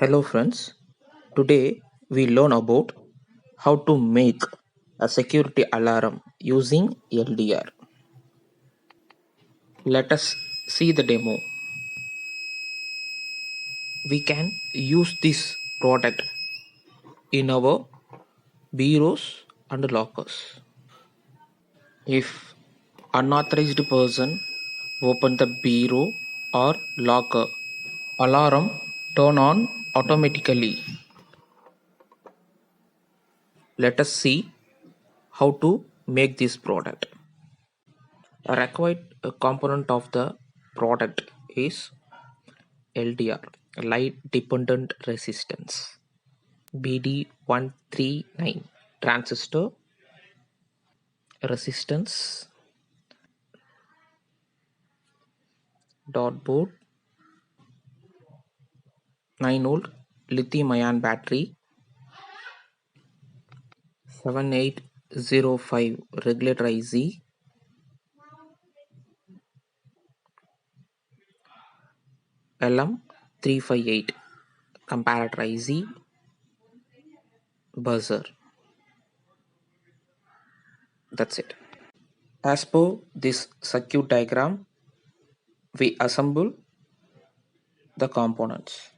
Hello friends, today we learn about how to make a security alarm using LDR. Let us see the demo. We can use this product in our bureaus and lockers. If unauthorized person open the bureau or locker, alarm turn on automatically. Let us see how to make this product. A required component of the product is LDR, light dependent resistance, BD139 transistor resistance, dot board, 9 volt lithium ion battery, 7805 regulator IC, LM358 comparator IC, buzzer. That's it. As per this circuit diagram, we assemble the components.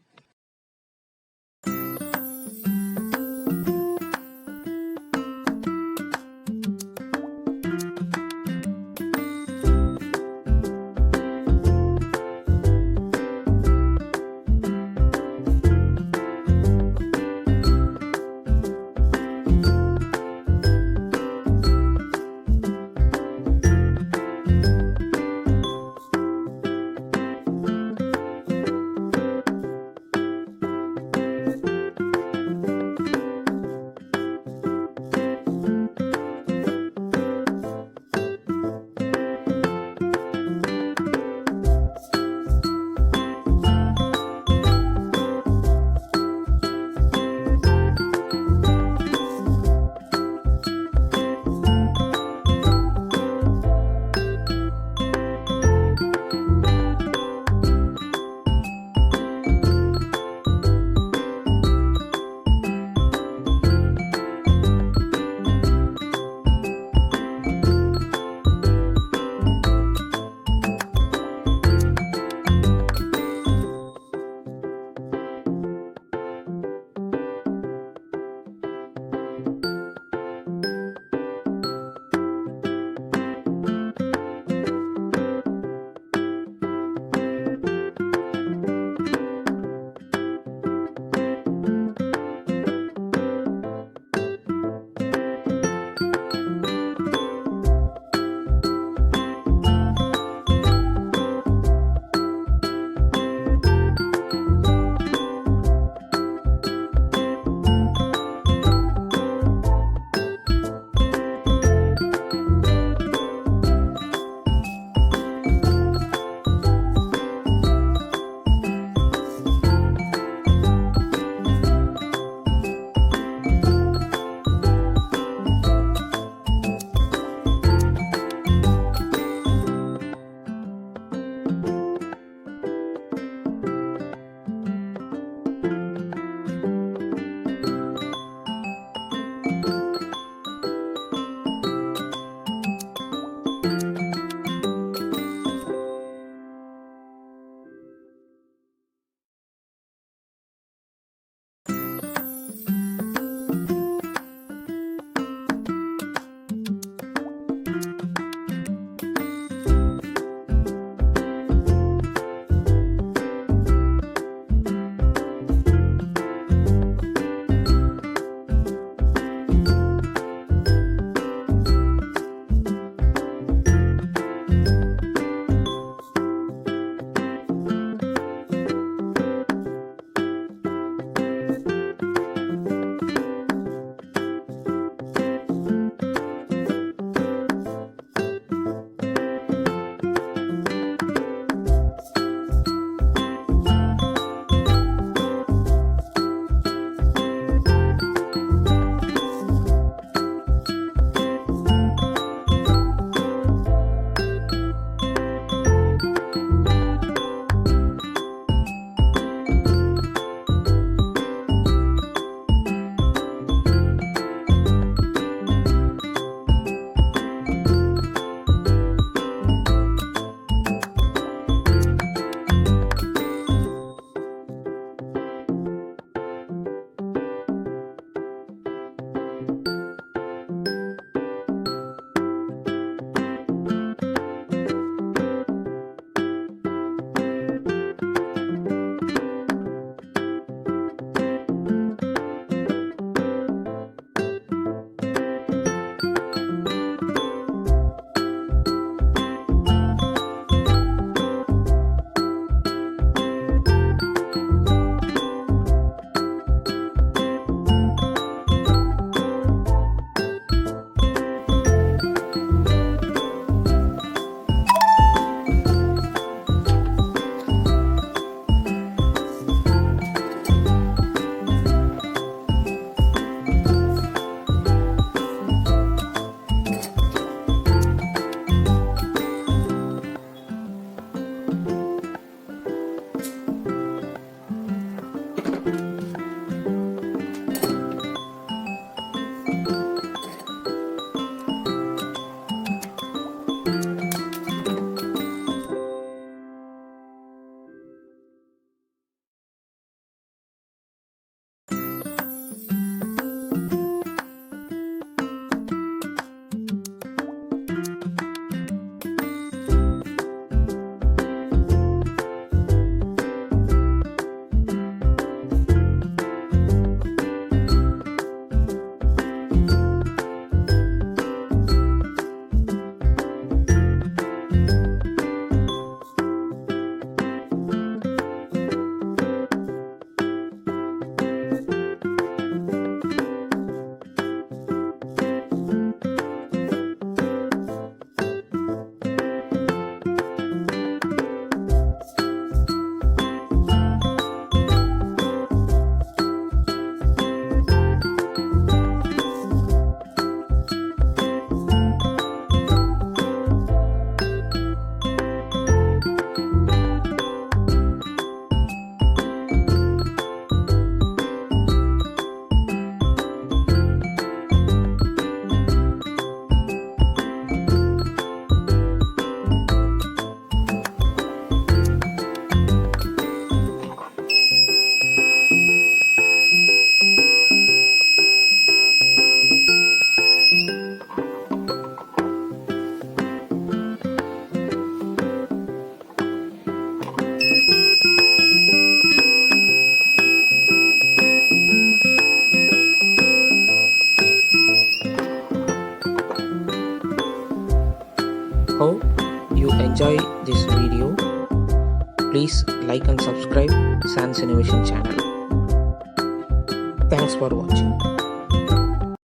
Hope you enjoy this video. Please like and subscribe Sans Innovation channel. Thanks for watching.